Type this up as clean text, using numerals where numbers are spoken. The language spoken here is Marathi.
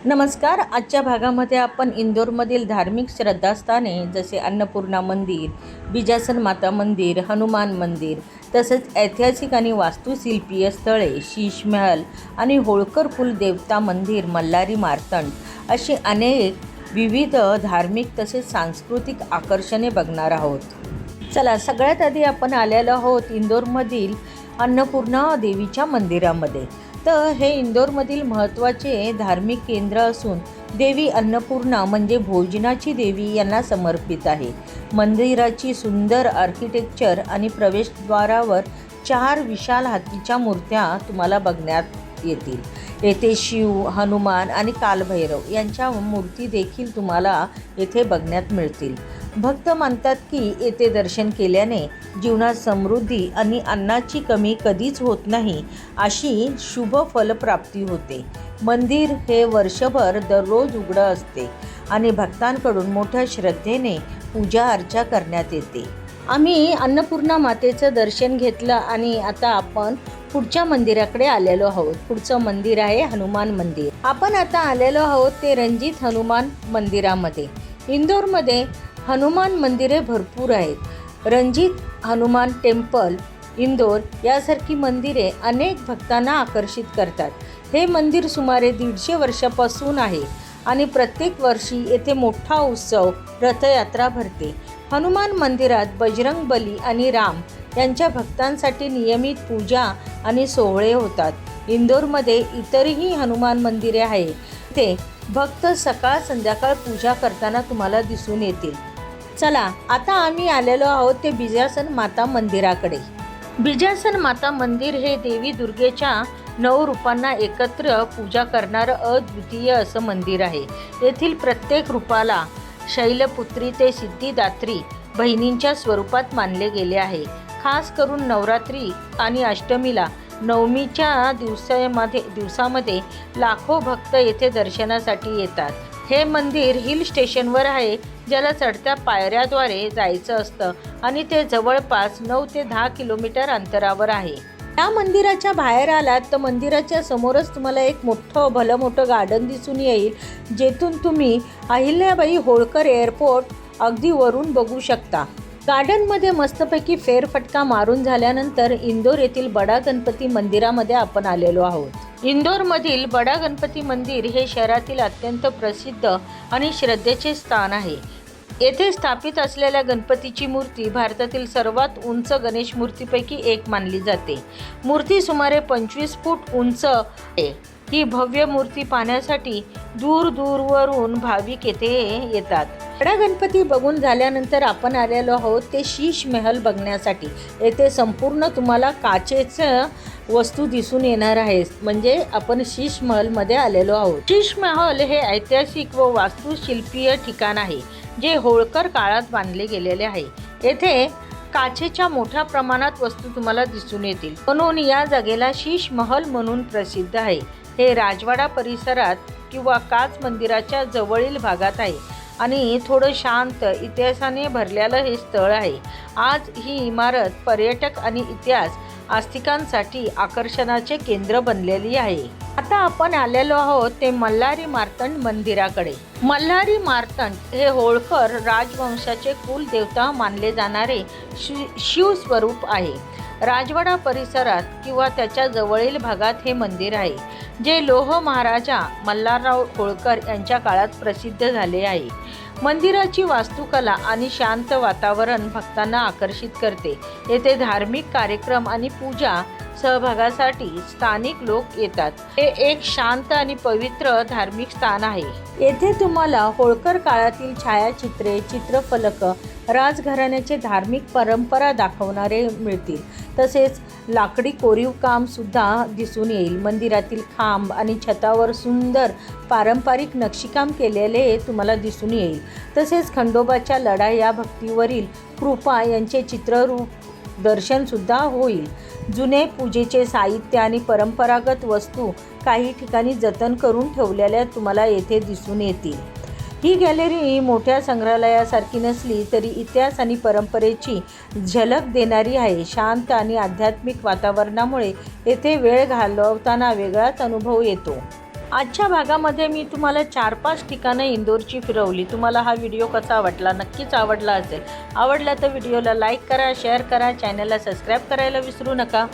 नमस्कार. आजच्या भागामध्ये आपण इंदोरमधील धार्मिक श्रद्धास्थाने जसे अन्नपूर्णा मंदिर, बिजासन माता मंदिर, हनुमान मंदिर, तसेच ऐतिहासिक आणि वास्तुशिल्पीय स्थळे, शीश महल आणि होळकर कुल देवता मंदिर, मल्हारी मार्तंड अशी अनेक विविध धार्मिक तसेच सांस्कृतिक आकर्षणे बघणार आहोत. चला, सगळ्यात आधी आपण आलेलो आहोत इंदोरमधील अन्नपूर्णा देवीच्या मंदिरामध्ये. तर हे इंदोरमधील महत्त्वाचे धार्मिक केंद्र असून देवी अन्नपूर्णा म्हणजे भोजनाची देवी यांना समर्पित आहे. मंदिराची सुंदर आर्किटेक्चर आणि प्रवेशद्वारावर 4 विशाल हातीच्या मूर्त्या तुम्हाला बघण्यात येतील. येथे शिव, हनुमान आणि कालभैरव यांच्या मूर्ती देखील तुम्हाला येथे बघण्यात मिळतील. भक्त मानतात की येथे दर्शन केल्याने जीवनात समृद्धी आणि अन्नाची कमी कधीच होत नाही, अशी शुभ फलप्राप्ती होते. मंदिर हे वर्षभर दररोज उघडं असते आणि भक्तांकडून मोठ्या श्रद्धेने पूजा अर्चा करण्यात येते. आम्ही अन्नपूर्णा मातेचं दर्शन घेतलं आणि आता आपण पुढच्या मंदिराकडे आलेलो आहोत. पुढचं मंदिर आहे हनुमान मंदिर. आपण आता आलेलो आहोत ते रणजित हनुमान मंदिरामध्ये. इंदोरमध्ये हनुमान मंदिरे भरपूर आहेत. रणजित हनुमान टेम्पल इंदोर यासारखी मंदिरे अनेक भक्तांना आकर्षित करतात. हे मंदिर सुमारे 150 वर्षापासून आहे आणि प्रत्येक वर्षी येथे मोठा उत्सव रथयात्रा भरते. हनुमान मंदिरात बजरंग बली आणि राम यांच्या भक्तांसाठी नियमित पूजा आणि सोहळे होतात. इंदोरमध्ये इतरही हनुमान मंदिरे आहेत. ते भक्त सकाळ संध्याकाळ पूजा करताना तुम्हाला दिसून येतील. चला, आता आम्ही आलेलो आहोत ते बिजासन माता मंदिराकडे. बिजासन माता मंदिर हे देवी दुर्गेच्या 9 रूपांना एकत्र पूजा करणारं अद्वितीय असं मंदिर आहे. येथील प्रत्येक रूपाला शैलपुत्री ते सिद्धिदात्री बहिणींच्या स्वरूपात मानले गेले आहे. खास करून नवरात्री आणि अष्टमीला नवमीच्या दिवसामध्ये लाखो भक्त येथे दर्शनासाठी येतात. हे मंदिर हिल स्टेशनवर आहे, ज्याला चढत्या पायऱ्याद्वारे जायचं असतं आणि ते जवळपास 9 ते 10 किलोमीटर अंतरावर आहे. या मंदिराच्या बाहेर आलात तर मंदिराच्या समोरच तुम्हाला एक मोठं गार्डन दिसून येईल, जेथून तुम्ही अहिल्याबाई होळकर एअरपोर्ट अगदी वरून बघू शकता. गार्डनमध्ये मस्तपैकी फेरफटका मारून झाल्यानंतर इंदोर येथील बडा गणपती मंदिरामध्ये आपण आलेलो आहोत. इंदोरमधील बडा गणपती मंदिर हे शहरातील अत्यंत प्रसिद्ध आणि श्रद्धेचे स्थान आहे. येथे स्थापित असलेल्या गणपतीची मूर्ती भारतातील सर्वात उंच गणेश मूर्तीपैकी एक मानली जाते. मूर्ती सुमारे 25 फूट उंच आहे. ही भव्य मूर्ती पाहण्यासाठी दूरवरून भाविक येथे येतात. बडा गणपती बघून झाल्यानंतर आपण आलेलो आहोत ते शीश महल बघण्यासाठी. येथे संपूर्ण तुम्हाला काचेचं वस्तू दिसून येणार आहे, म्हणजे आपण शीश महलमध्ये आलेलो आहोत. शीश महल हे ऐतिहासिक व वास्तुशिल्पीय ठिकाण आहे, जे होळकर काळात बांधले गेलेले आहे. येथे काचेच्या मोठ्या प्रमाणात वस्तू तुम्हाला दिसून येतील, म्हणून या जागेला शीश महल म्हणून प्रसिद्ध आहे. हे राजवाडा परिसरात किंवा काच मंदिराच्या जवळील भागात आहे आणि थोडं शांत इतिहासाने भरलेलं हे स्थळ आहे. आज ही इमारत पर्यटक आणि इतिहास आस्तिकांसाठी आकर्षणाचे केंद्र बनलेली आहे. आता आपण आलेलो आहोत ते मल्हारी मार्तंड मंदिराकडे. मल्हारी मार्तंड हे होळकर राजवंशाचे कुलदेवता मानले जाणारे शिवस्वरूप आहे. राजवाडा परिसरात किंवा त्याच्या जवळील भागात हे मंदिर आहे, जे लोह महाराजा मल्हारराव होळकर यांच्या काळात प्रसिद्ध झाले आहे. मंदिराची वास्तुकला आणि शांत वातावरण भक्तांना आकर्षित करते. येथे धार्मिक कार्यक्रम आणि पूजा सहभागासाठी स्थानिक लोक येतात. हे एक शांत आणि पवित्र धार्मिक स्थान आहे. येथे तुम्हाला होळकर काळातील छायाचित्रे, चित्रफलक, राजघराण्याचे धार्मिक परंपरा दाखवणारे मिळतील. तसेच लाकडी कोरीव काम सुद्धा दिसून येईल. मंदिरातील खांब आणि छतावर सुंदर पारंपरिक नक्षीकाम केलेले तुम्हाला दिसून येईल. तसेच खंडोबाच्या लढाई या भक्तीवरील कृपा यांचे चित्ररूप दर्शनसुद्धा होईल. जुने पूजेचे साहित्य आणि परंपरागत वस्तू काही ठिकाणी जतन करून ठेवलेल्या तुम्हाला येथे दिसून येतील. ही गॅलरी मोठ्या संग्रहालयासारखी नसली तरी इतिहास आणि परंपरेची झलक देणारी आहे. शांत आणि आध्यात्मिक वातावरणामुळे येथे वेळ घालवताना वेगळाच अनुभव येतो. आजच्या भागामध्ये मी तुम्हाला 4-5 ठिकाणं इंदोरची फिरवली. तुम्हाला हा व्हिडिओ कसा वाटला? नक्कीच आवडला असेल. आवडला तर व्हिडिओला लाईक करा, शेअर करा, चॅनलला सबस्क्राईब करायला विसरू नका.